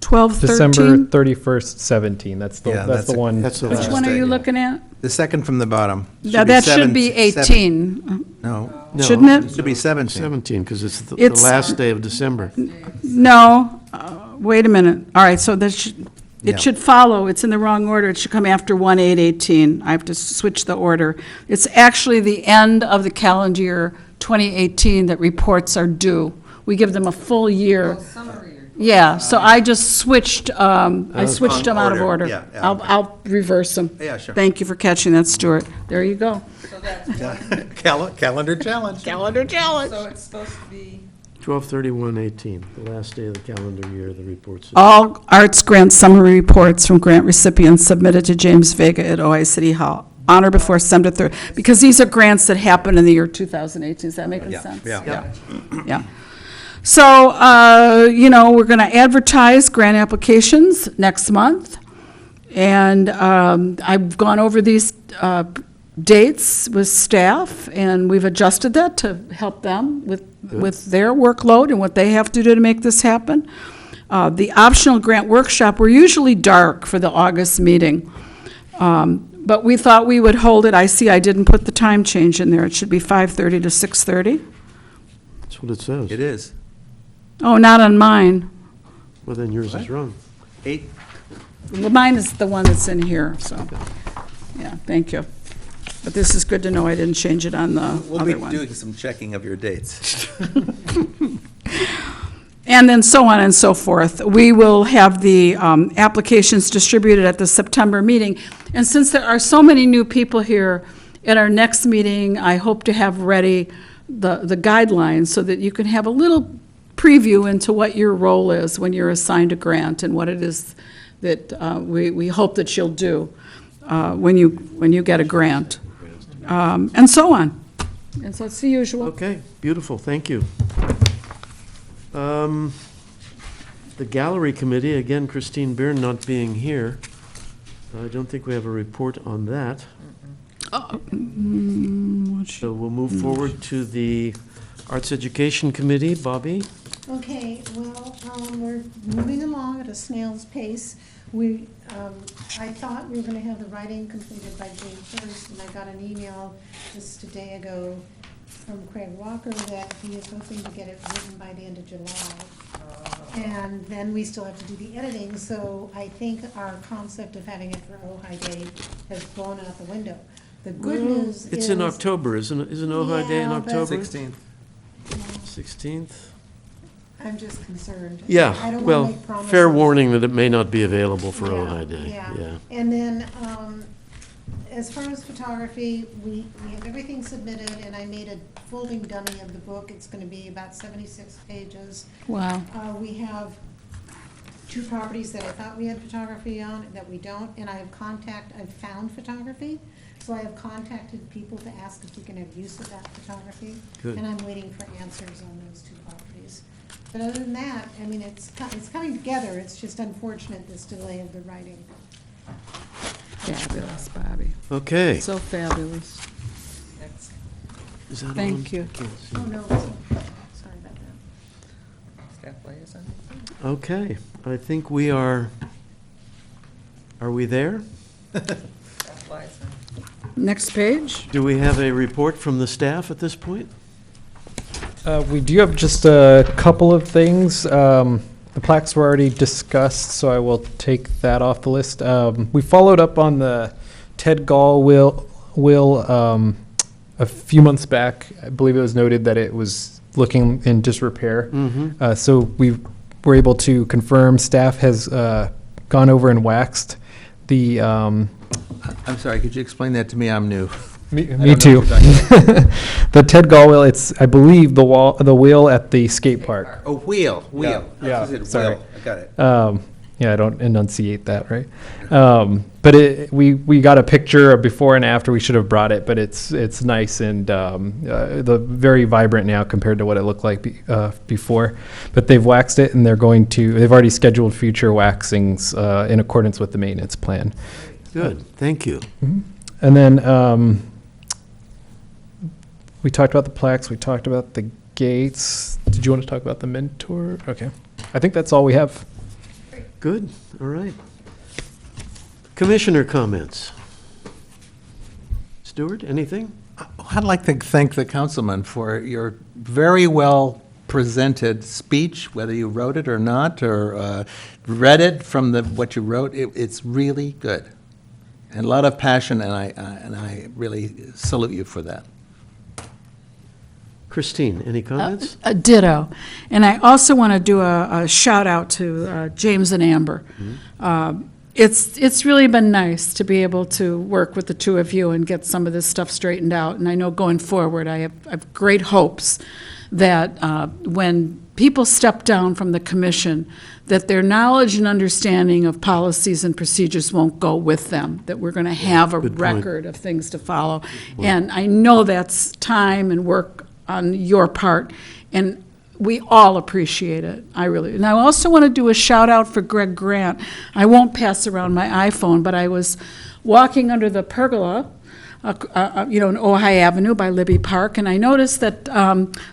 12, December 13? 31st, 17. That's the, Yeah, that's the one. That's the Which last one are day, you yeah. looking at? The second from the bottom. Now, that should be 17. 18. No, No, Shouldn't it? it should be 17. 17, because it's the It's- last day of December. No, wait a minute. All right, so Yeah. it should follow, it's in the wrong order. It should come after 1/8/18. I have to switch the order. It's actually the end of the calendar year 2018 that reports are due. We give them a full year. Yeah, so I just switched, I switched them out of order. order. Yeah, yeah, okay. I'll reverse them. Yeah, sure. Thank you for catching that, Stuart. There you go. Calendar challenge. Calendar challenge. So it's supposed to be? 12/31/18, the last day of the calendar year, the reports. All arts grant summary reports from grant recipients submitted to James Vega at Ojai City Hall, on or before December 3rd, because these are grants that happened in the year 2018. Is that making sense? Yeah. Yeah. So, we're going to advertise grant applications next month. And I've gone over these dates with staff, and we've adjusted that to help them with their workload and what they have to do to make this happen. The optional grant workshop, we're usually dark for the August meeting. But we thought we would hold it. I see I didn't put the time change in there. It should be 5:30 to 6:30. That's what it says. It is. Oh, not on mine. Well, then yours is wrong. 8. Well, mine is the one that's in here, so, yeah, thank you. But this is good to know I didn't change it on the We'll be other one. doing some checking of your dates. And then so on and so forth. We will have the applications distributed at the September meeting. And since there are so many new people here, at our next meeting, I hope to have ready the guidelines so that you can have a little preview into what your role is when you're assigned a grant and what it is that we hope that you'll do when you get a grant, and so on. And so it's the usual. Okay, beautiful, thank you. The gallery committee, again, Christine Byrne not being here. I don't think we have a report on that. So we'll move forward to the Arts Education Committee. Bobby? Okay, well, we're moving along at a snail's pace. I thought we were gonna have the writing completed by June 1st, and I got an email just a day ago from Craig Walker that he is hoping to get it written by the end of July. And then we still have to do the editing, so I think our concept of having it for Ojai Day has blown out the window. The good news is. It's in October, isn't it? Isn't Ojai Day in Yeah, but- October? 16th. 16th? I'm just concerned. I Yeah, don't wanna well, make promises. fair warning that it may not be available for Yeah, Ojai Day. Yeah. And then, as far as photography, we have everything submitted, and I made a folding dummy of the book. It's gonna be about 76 pages. Wow. We have 2 properties that I thought we had photography on, that we don't, and I've found photography. So I have contacted people to ask if we can have use of that photography. Good. And I'm waiting for answers on those 2 properties. But other than that, I mean, it's coming together. It's just unfortunate, this delay of the writing. Fabulous, Bobby. Okay. So fabulous. Is that Thank on? you. I can't see. Oh, no, sorry about that. Okay, I think we are we there? Next page. Do we have a report from the staff at this point? We do have just a couple of things. The plaques were already discussed, so I will take that off the list. We followed up on the Ted Gall will a few months back. I believe it was noted that it was looking in disrepair. So we were able to confirm staff has gone over and waxed the. I'm sorry, could you explain that to me? I'm new. Me don't know too. what you're talking The Ted Gall wheel. It's, I believe, the wheel at the skate park. Oh, wheel. Yeah, I said sorry. wheel. I got it. Yeah, I don't enunciate that right. But we got a picture of before and after. We should have brought it, but it's nice and the very vibrant now compared to what it looked like before. But they've waxed it, and they've already scheduled future waxings in accordance with the maintenance plan. Good, thank you. And then we talked about the plaques. We talked about the gates. Did you want to talk about the mentor? Okay, I think that's all we have. Good, all right. Commissioner comments. Stuart, anything? I'd like to thank the councilman for your very well presented speech, whether you wrote it or not, or read it from what you wrote. It's really good. And a lot of passion, and I really salute you for that. Christine, any comments? A ditto. And I also want to do a shout out to James and Amber. It's really been nice to be able to work with the two of you and get some of this stuff straightened out. And I know going forward, I have great hopes that when people step down from the commission, that their knowledge and understanding of policies and procedures won't go with them, that we're going to have a good point. record of things to follow. And I know that's time and work on your part, and we all appreciate it. I really, and I also want to do a shout out for Greg Grant. I won't pass around my iPhone, but I was walking under the pergola, in Ojai Avenue by Libby Park, and I noticed that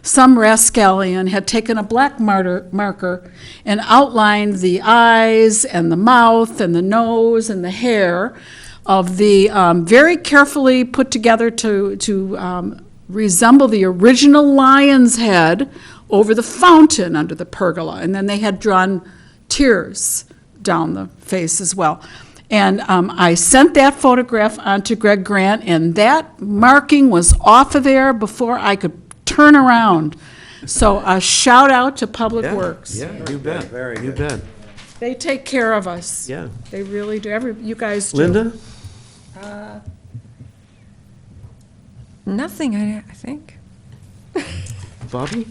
some rascallion had taken a black marker and outlined the eyes and the mouth and the nose and the hair of the very carefully put together to resemble the original lion's head over the fountain under the pergola. And then they had drawn tears down the face as well. And I sent that photograph on to Greg Grant, and that marking was off of there before I could turn around. So a shout out to Public Works. Yeah, you bet, you bet. They take care of us. Yeah. They really do. You guys do. Linda? Nothing, I think. Bobby?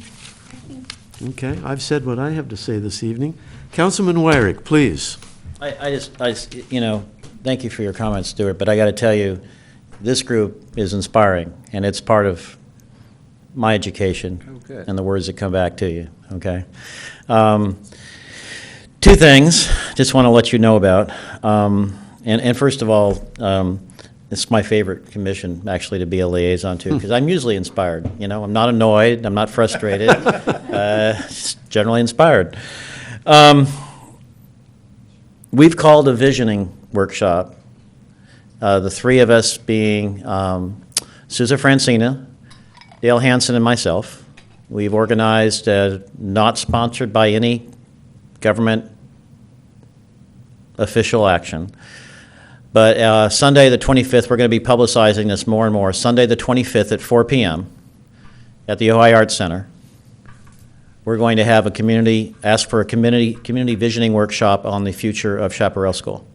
Okay, I've said what I have to say this evening. Councilman Wyrick, please. I just, thank you for your comments, Stuart, but I got to tell you, this group is inspiring, and it's part of my education and the words that come back to you, okay? Two things just want to let you know about. And first of all, it's my favorite commission, actually, to be a liaison to, because I'm usually inspired. I'm not annoyed, I'm not frustrated, just generally inspired. We've called a visioning workshop, the three of us being Sousa Francina, Dale Hansen, and myself. We've organized, not sponsored by any government official action, but Sunday the 25th, we're going to be publicizing this more and more. Sunday the 25th at 4 p.m. at the Ojai Arts Center. We're going to have a community visioning workshop on the future of Chaparral School.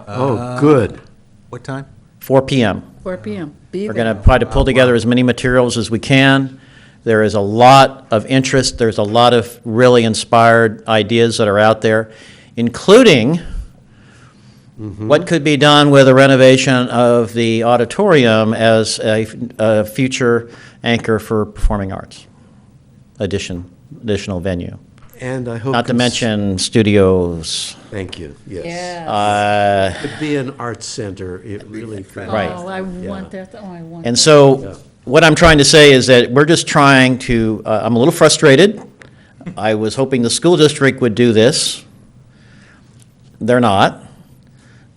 Oh, good. What time? 4 p.m. 4 p.m. We're going to try to pull together as many materials as we can. There is a lot of interest. There's a lot of really inspired ideas that are out there, including what could be done with a renovation of the auditorium as a future anchor for performing arts, additional venue. And I hope. Not to mention studios. Thank you, yes. Yeah. Could be an arts center, it really could. Right. Oh, I want that. Oh, I want And that. so, what I'm trying to say is that we're just trying to, I'm a little frustrated. I was hoping the school district would do this. They're not,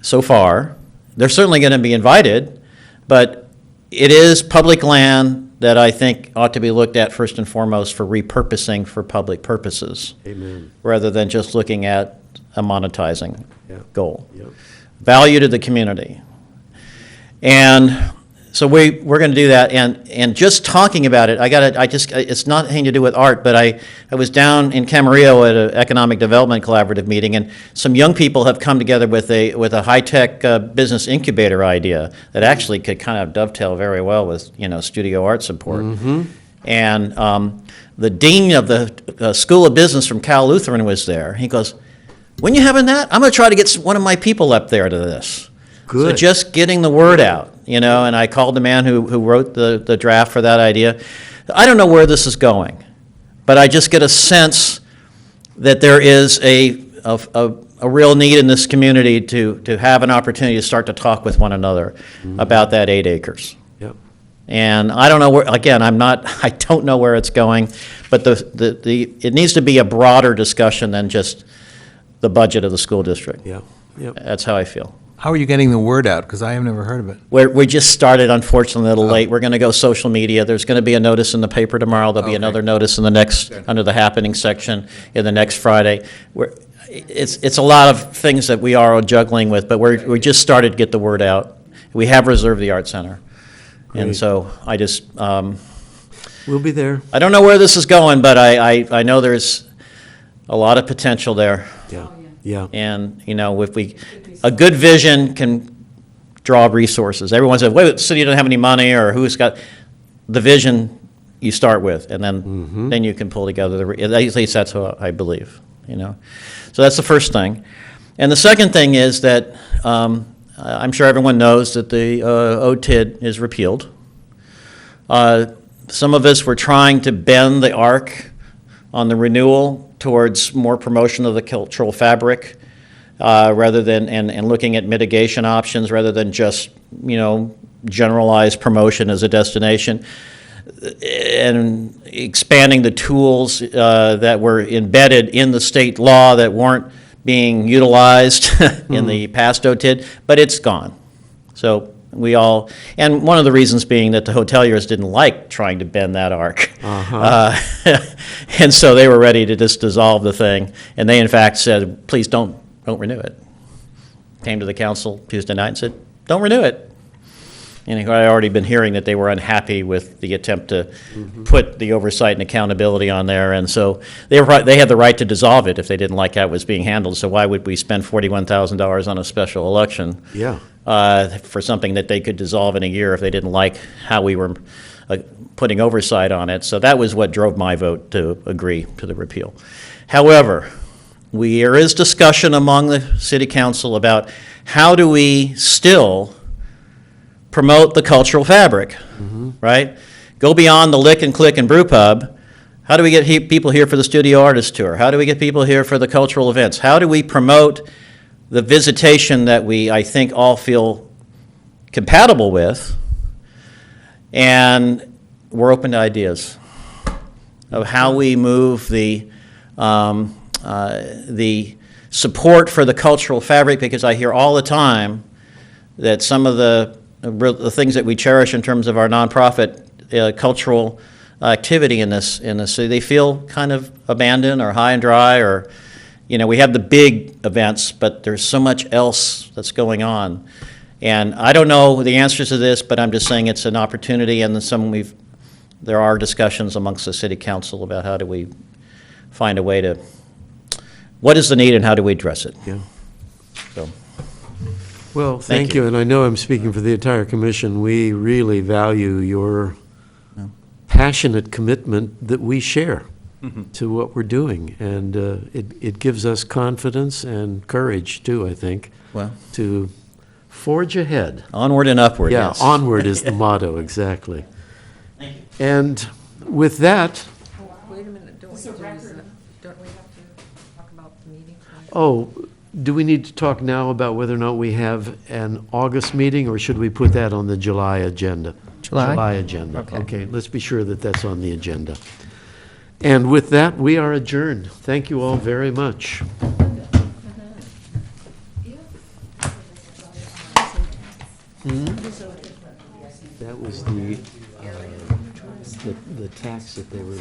so far. They're certainly going to be invited, but it is public land that I think ought to be looked at first and foremost for repurposing for public purposes, Amen. rather than just looking at a monetizing Yeah. goal. Yep. Value to the community. And so we're going to do that, and just talking about it, it's not anything to do with art, but I was down in Camarillo at an economic development collaborative meeting, and some young people have come together with a high-tech business incubator idea that actually could kind of dovetail very well with, studio art support. And the dean of the School of Business from Cal Lutheran was there. He goes, When you having that? I'm going to try to get one of my people up there to this. So Good. just getting the word out, you know, and I called the man who wrote the draft for that idea. I don't know where this is going, but I just get a sense that there is a real need in this community to have an opportunity to start to talk with one another about that 8 acres. Yep. And I don't know where, again, I don't know where it's going, but it needs to be a broader discussion than just the budget of the school district. Yeah, yep. That's how I feel. How are you getting the word out? Because I have never heard of it. We just started, unfortunately, a little late. We're going to go social media. There's going to be a notice in the paper tomorrow. There'll be Okay. another notice in the next, under the happening section, in the next Friday. It's a lot of things that we are juggling with, but we just started to get the word out. We have reserved the Art Center. And Great. so I just, We'll be there. I don't know where this is going, but I know there's a lot of potential there. Yeah, yeah. And, you know, a good vision can draw resources. Everyone says, wait, the city doesn't have any money, or who's got, the vision you start with, and then you can pull together, at least that's what I believe, you know. So that's the first thing. And the second thing is that I'm sure everyone knows that the OTID is repealed. Some of us were trying to bend the arc on the renewal towards more promotion of the cultural fabric, rather than, and looking at mitigation options rather than just, you know, generalized promotion as a destination, and expanding the tools that were embedded in the state law that weren't being utilized in the past OTID, but it's gone. So we all, and one of the reasons being that the hoteliers didn't like trying to bend that arc. And so they were ready to just dissolve the thing. And they in fact said, please don't renew it. Came to the council Tuesday night and said, don't renew it. And I'd already been hearing that they were unhappy with the attempt to put the oversight and accountability on there. And so they had the right to dissolve it if they didn't like how it was being handled. So why would we spend $41,000 on a special election? Yeah. For something that they could dissolve in a year if they didn't like how we were putting oversight on it. So that was what drove my vote to agree to the repeal. However, there is discussion among the city council about how do we still promote the cultural fabric, right? Go beyond the lick and click and brew pub. How do we get people here for the studio artist tour? How do we get people here for the cultural events? How do we promote the visitation that we, I think, all feel compatible with? And we're open to ideas of how we move the support for the cultural fabric, because I hear all the time that some of the things that we cherish in terms of our nonprofit cultural activity in this city, they feel kind of abandoned or high and dry, or, you know, we have the big events, but there's so much else that's going on. And I don't know the answers to this, but I'm just saying it's an opportunity, and there are discussions amongst the city council about how do we find a way to, what is the need and how do we address it? Yeah. So. Well, Thank thank you. you, and I know I'm speaking for the entire commission. We really value your passionate commitment that we share to what we're doing, and it gives us confidence and courage, too, I think, Well, to forge ahead. onward and upward, Yeah, yes. onward is the motto, exactly. Thank you. And with that, Wait a minute, don't we have to talk about the meeting? oh, do we need to talk now about whether or not we have an August meeting, or should we put that on the July agenda? July? agenda. Okay. Okay, let's be sure that that's on the agenda. And with that, we are adjourned. Thank you all very much. That was the tax that they were